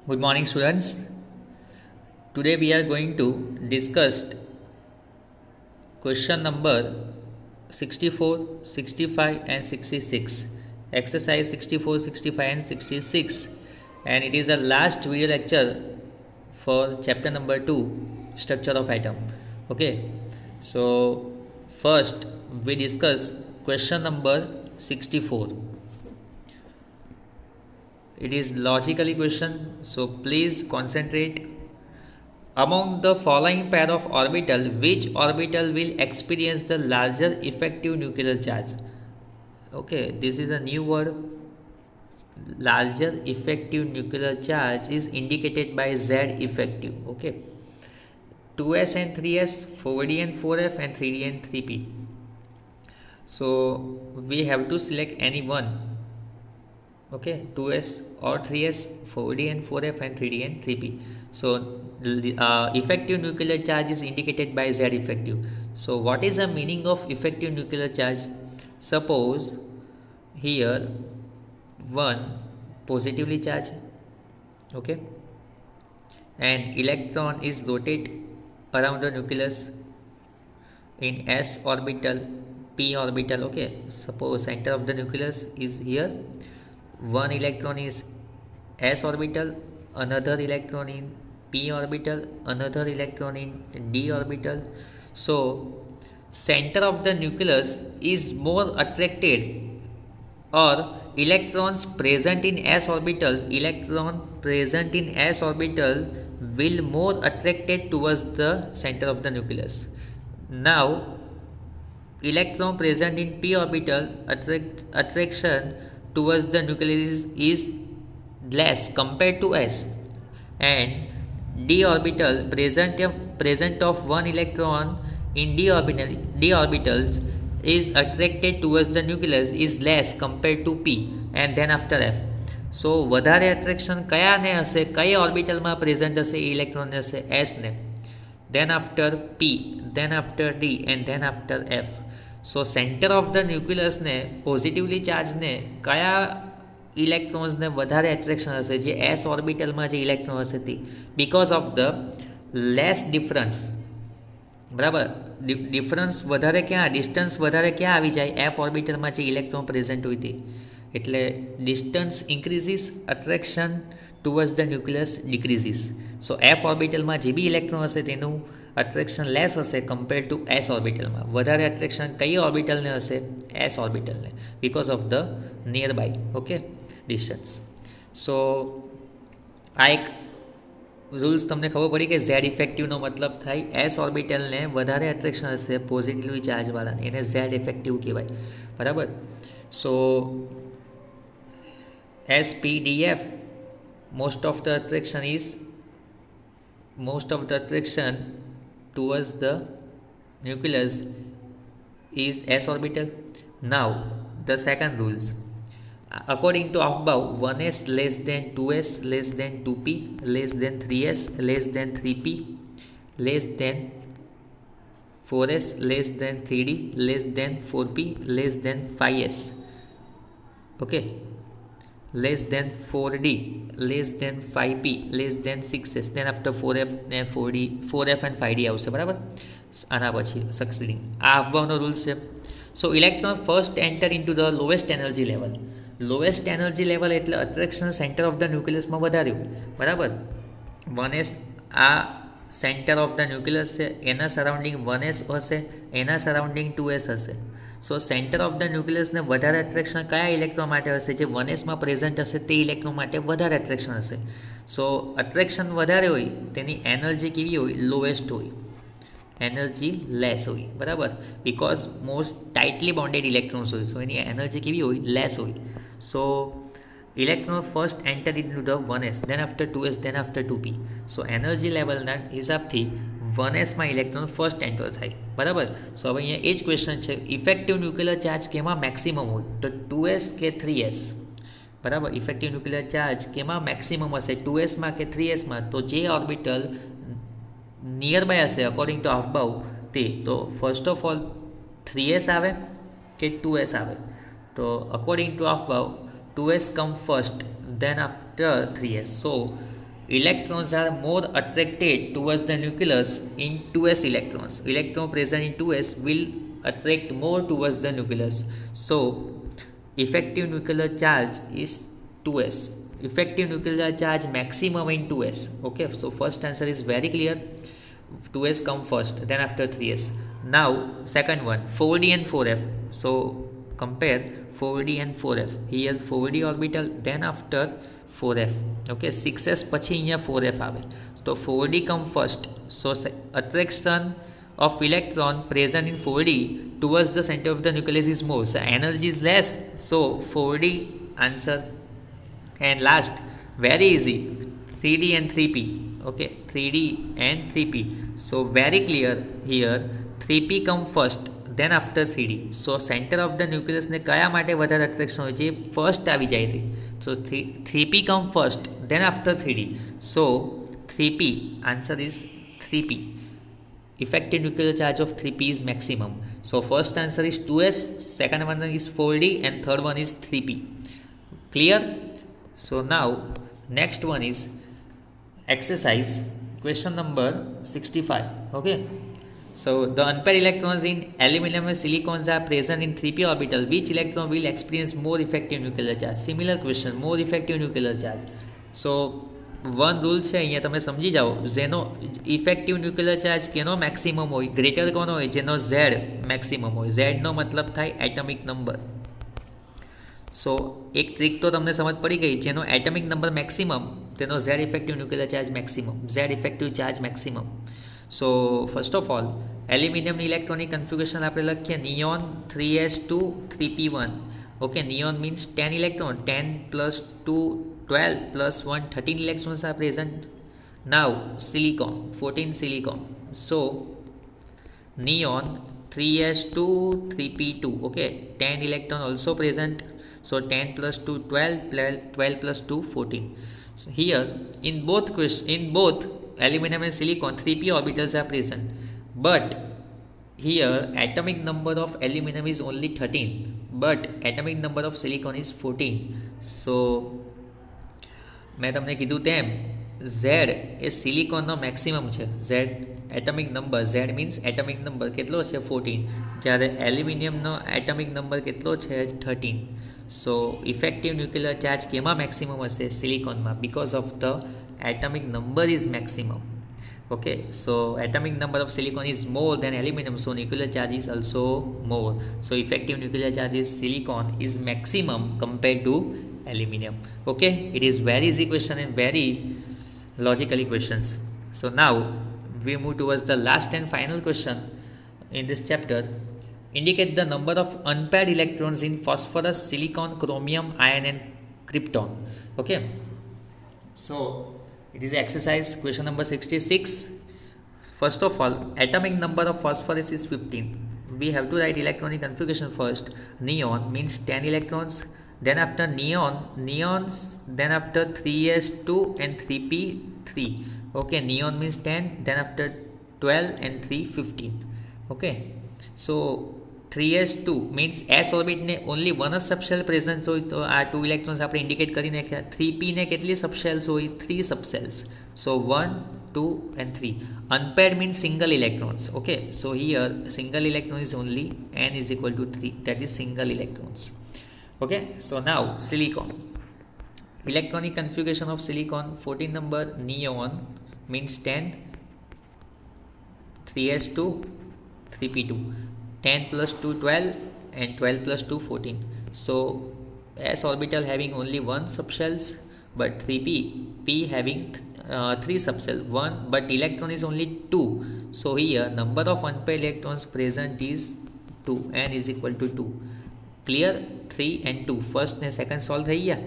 Good morning, students. Today we are going to discuss question number 64, 65 and 66. Exercise 64, 65 and 66, and it is the last video lecture for chapter number 2, structure of atom. Okay, so first we discuss question number 64. It is logically question, so please concentrate. Among the following pair of orbital, which orbital will experience the larger effective nuclear charge? Okay, this is a new word. Larger effective nuclear charge is indicated by Z effective. Okay, 2s and 3s, 4d and 4f, and 3d and 3p. So we have to select any one. Okay, 2s or 3s, 4d and 4f, and 3d and 3p. So effective nuclear charge is indicated by Z effective. So what is the meaning of effective nuclear charge? Suppose here one positively charged, okay, and electron is rotate around the nucleus in s orbital, p orbital. Okay, suppose center of the nucleus is here. One electron is s orbital, another electron in p orbital, another electron in d orbital. So center of the nucleus is more attracted, or electrons present in s orbital will more attracted towards the center of the nucleus. Now electron present in p orbital attraction towards the nucleus is less compared to s, and d orbital present of one electron in d orbitals is attracted towards the nucleus is less compared to p, and then after f. So વધારે attraction કયા ને હશે, કઈ orbital માં present હશે electron ને હશે s ને, then after p, then after d, and then after f. So center of the nucleus ને positively charged ને કયા ઇલેક્ટ્રોન્સ ને વધારે એટ્રેક્શન હશે, જે s ઓર્બિટલમાં જે ઇલેક્ટ્રોન હશે તે, because of the less difference. બરાબર, ડિફરન્સ વધારે ક્યાં, ડિસ્ટન્સ વધારે ક્યાં આવી જાય, એફ ઓર્બિટલમાં જે ઇલેક્ટ્રોન પ્રેઝન્ટ હોય તે. એટલે distance increases, attraction towards the nucleus decreases. So F ઓર્બિટલમાં જે બી ઇલેક્ટ્રોન હશે તેનું અટ્રેક્શન લેસ હશે કમ્પેર ટુ એસ ઓર્બિટલમાં. વધારે અટ્રેક્શન કઈ ઓર્બિટલને હશે, એસ ઓર્બિટલને, because of the nearby, okay, distance. So આ એક રૂલ્સ તમને ખબર પડી કે ઝેડ ઇફેક્ટિવનો મતલબ થાય એસ ઓર્બિટલને વધારે એટ્રેક્શન હશે પોઝિટિવલી ચાર્જવાળાને, એને ઝેડ ઇફેક્ટિવ કહેવાય. બરાબર. So S P D F most of the attraction towards the nucleus is s orbital. Now the second rules, according to above, 1s less than 2s less than 2p less than 3s less than 3p less than 4s less than 3d less than 4p less than 5s, okay, less than 4d less than 5p less than 6s, then after 4f then 4d 4f and 5d આવશે. બરાબર, આના પછી સક્સીડિંગ આ અફવાઓનો rules છે. So electron first enter into the lowest energy level. Lowest energy level એટલે attraction centre of the ન્યુક્લિયસમાં વધાર્યું. બરાબર, 1s આ સેન્ટર ઓફ ધ ન્યુક્લિયસ છે, એના સરાઉન્ડિંગ 1s હશે, એના સરાઉન્ડિંગ 2s હશે. સો સેન્ટર ઓફ ધ ન્યુક્લિયસને વધારે એટ્રેક્શન કયા ઇલેક્ટ્રોન માટે હશે, જે 1sમાં પ્રેઝન્ટ હશે તે ઇલેક્ટ્રોન માટે વધારે એટ્રેક્શન હશે. સો અટ્રેક્શન વધારે હોય તેની એનર્જી કેવી હોય, લોએસ્ટ હોય, એનર્જી લેસ હોય. બરાબર, because most tightly bonded electrons હોય, સો એની એનર્જી કેવી હોય, લેસ હોય. So electron first enter into the 1s, then after 2s, then after 2p. સો એનર્જી લેવલના હિસાબથી 1sમાં ઇલેક્ટ્રોન ફર્સ્ટ એન્ટર થાય. બરાબર. સો હવે અહીંયા એ જ ક્વેશ્ચન છે, ઇફેક્ટિવ ન્યુક્લિયર ચાર્જ કેમાં મેક્સિમમ હોય, તો 2s કે 3s. બરાબર, ઇફેક્ટિવ ન્યુક્લિયર ચાર્જ કેમાં મેક્સિમમ હશે, 2sમાં કે 3sમાં. તો જે ઓર્બિટલ નિયર બાય હશે અકોર્ડિંગ ટુ અબવ તે, તો ફર્સ્ટ ઓફ ઓલ 3s આવે કે 2s આવે. તો according to above 2s come first, then after 3s. So electrons are more attracted towards the nucleus in 2s electrons. Electron present in 2s will attract more towards the nucleus. So effective nuclear charge is 2s. Effective nuclear charge maximum in 2s. Okay, so first answer is very clear. 2s come first, then after 3s. Now second one, 4d and 4f. So compare 4d and 4f. Here 4d orbital, then after 4f. Okay, 6s પછી અહીંયા 4f આવે. So 4d come first. So attraction of electron present in 4d towards the center of the nucleus is more. So energy is less. So 4d answer. And last, very easy, 3d and 3p. Okay, 3d and 3p. So very clear here, 3p come first, then after 3d. So center of the nucleus ને કયા માટે વધારે attraction હોય છે, first આવી જાય છે. So 3p come first, then after 3d. So 3p, answer is 3p. Effective nuclear charge of 3p is maximum. So first answer is 2s, second one is 4d, and third one is 3p. Clear? So now next one is exercise question number 65. Okay, so the unpaired electrons in aluminum and silicons are present in 3p orbital. Which electron will experience more effective nuclear charge? Similar question, more effective nuclear charge. So one rule છે અહીંયા તમે સમજી જાઓ, જેનો effective nuclear charge કેનો maximum હોય, greater કોનો હોય, જેનો Z મેક્સિમમ હોય. Z નો મતલબ થાય એટમિક નંબર. સો એક ટ્રીક તો તમને સમજ પડી ગઈ, જેનો એટમિક નંબર મેક્સિમમ તેનો Z effective nuclear charge maximum, Z effective charge maximum. So first of all એલ્યુમિનિયમની ઇલેક્ટ્રોનિક કન્ફિગ્યુરેશન આપણે લખીએ, neon 3s2 3p1. Okay, neon means 10 electron, 10 plus 2 12 plus 1 13 electrons are present. Now silicon 14 silicon. So neon 3s2 3p2. Okay, 10 electron also present. So 10 plus 2 12, 12 plus 2 14. So here in both aluminum and silicon 3p orbitals are present, but here atomic number of aluminum is only 13, but atomic number of silicon is 14. So મેં તમને કીધું તેમ Z એ સિલિકોનનો maximum છે. Z atomic number, Z means atomic number કેટલો છે 14, જ્યારે એલ્યુમિનિયમનો atomic number કેટલો છે 13. સો ઇફેક્ટિવ ન્યુક્લિયર ચાર્જ કેમાં મેક્સિમમ હશે? સિલિકોનમાં, because of the atomic number is maximum. Okay, so atomic number of silicon is more than aluminum, so nuclear charge is also more. So effective nuclear charge is silicon is maximum compared to aluminum. Okay, it is very easy question and very logically questions. So now we move towards the last and final question in this chapter. Indicate the number of unpaired electrons in phosphorus, silicon, chromium, iron and krypton. Okay, so it is exercise question number 66. First of all, atomic number of phosphorus is 15. We have to write electronic configuration first. Neon means 10 electrons, then after neons, then after 3s2 and 3p3. Okay, neon means 10, then after 12 and 3 15. Okay, so 3s2 means s orbit ને only one subshell presence હોય, તો આ 2 electrons આપણે indicate કરી નાખ્યા. 3p ને કેટલી subshells હોય? 3 subshells. So 1 2 and 3. Unpaired means single electrons. Okay, so here single electron is only n is equal to 3, that is single electrons. Okay, so now silicon. Electronic configuration of silicon, 14 number, neon means 10, 3s2 3p2, 10 plus 2 12 and 12 plus 2 14. So s orbital having only one subshells, but 3p p having 3 subshells, 1, but electron is only 2. So here number of unpaired electrons present is 2, n is equal to 2. Clear? 3 and 2, first and second solve થઈ ગયા.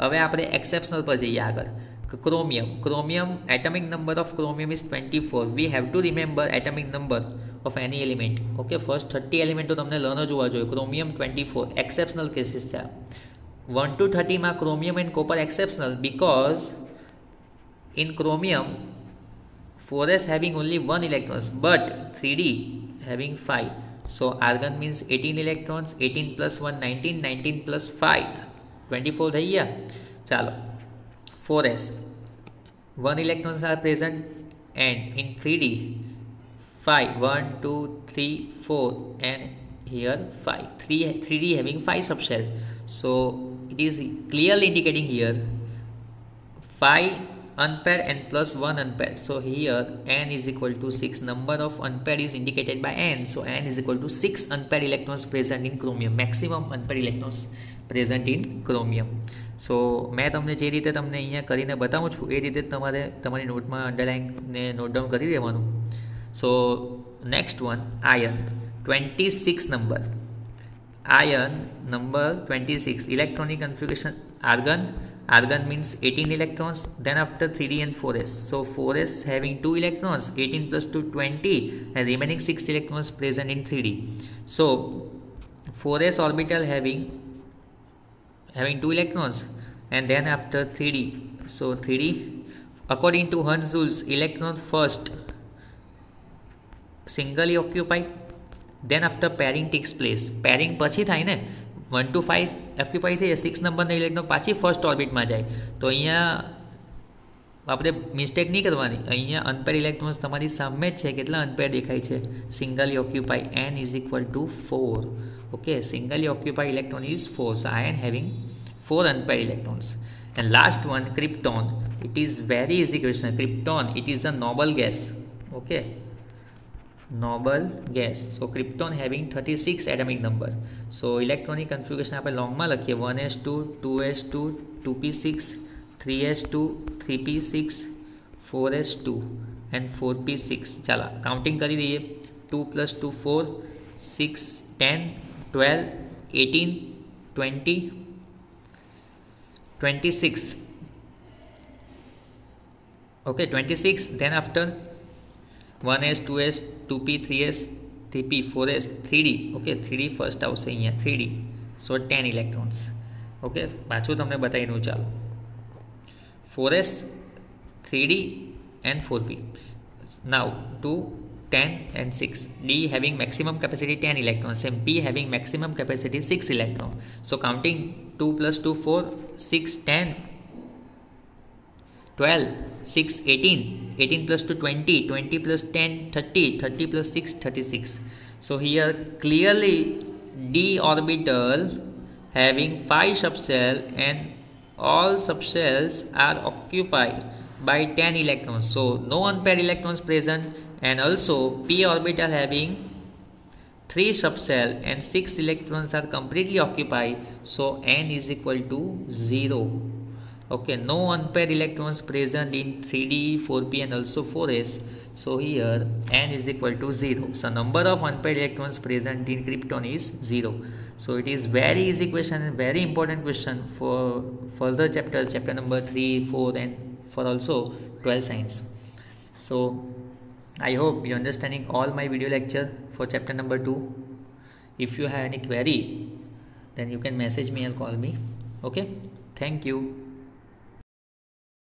હવે આપણે exceptional પર જઈએ આગળ. Chromium atomic number of chromium is 24. We have to remember atomic number of any element. Okay, first 30 element તો તમને learn જ હોવા જોઈએ. Chromium 24 exceptional cases છે. 1 to 30 માં chromium and copper exceptional, because in chromium 4s having only 1 electrons, but 3d having 5. So argon means 18 electrons, 18 plus 1 19, 19 plus 5 24 થઈ ગયા. ચાલો 4s 1 electrons are present, and in 3D 5, 1, 2, 3, 4, and here 5, 3D having 5 subshell. So it is clearly indicating here 5 unpaired and plus 1 unpaired. So here n is equal to 6. Number of unpaired is indicated by n. So n is equal to 6 unpaired electrons present in chromium. Maximum unpaired electrons present in chromium. સો મેં તમને જે રીતે તમને અહીંયા કરીને બતાવું છું એ રીતે તમારે તમારી નોટમાં અંડરલાઇનને નોટ ડાઉન કરી દેવાનું. So next one iron 26 number. Iron number 26. Electronic configuration argon. Argon means 18 electrons. Then after 3D and 4s. So 4s having 2 electrons. 18 plus 2 20 and remaining 6 electrons present in 3D. So 4s orbital having 2 electrons, and then after 3D. So 3D according to Hund's rules, electron first singly occupied. Then after pairing takes place. Pairing પછી થાય ને 1 to 5 ઓક્યુપાઈ થઈ 6 નંબરના electron પાછી first ઓર્બિટમાં જાય. તો અહીંયા આપણે મિસ્ટેક નહીં કરવાની. અહીંયા અનપેર ઇલેક્ટ્રોન્સ તમારી સામે જ છે. કેટલા અનપેર દેખાય છે? Singly occupy n is equal to 4. Okay, singly occupied electron is 4. So iron having 4 unpaired electrons. And last one, krypton. It is very easy question. Krypton, it is a noble gas. Okay, noble gas. So krypton having 36 atomic number. So electronic configuration આપણે લોંગમાં લખીએ 1s2 2s2 2p6 3s2 3p6 4s2 and 4p6. ચાલો counting કરી દઈએ. 2 plus 2 4 6 10 12 18 20 26. Okay, 26. Then after 1s 2s 2p 3s 3p 4s 3d. Okay, 3d first આવશે અહીંયા 3d. So 10 electrons. Okay, પાછું તમને બતાવી દઉં. ચાલો 4s 3d and 4p. Now 2 10 and 6. D having maximum capacity 10 electrons and P having maximum capacity 6 electrons. So counting 2 plus 2 4 6 10 12 6 18 18 plus 2 20 20 plus 10 30 30 plus 6 36. So here clearly D orbital having 5 subshell and all subshells are occupied by 10 electrons. So no unpaired electrons present. And also p orbital having 3 subshell and 6 electrons are completely occupied. So n is equal to 0. Okay, no unpaired electrons present in 3d 4p and also 4s. So here n is equal to 0. So number of unpaired electrons present in krypton is 0. So it is very easy question and very important question for further chapters, chapter number 3 4 and for also 12 science. So I hope you're understanding all my video lecture for chapter number 2. If you have any query, then you can message me or call me. Okay, thank you.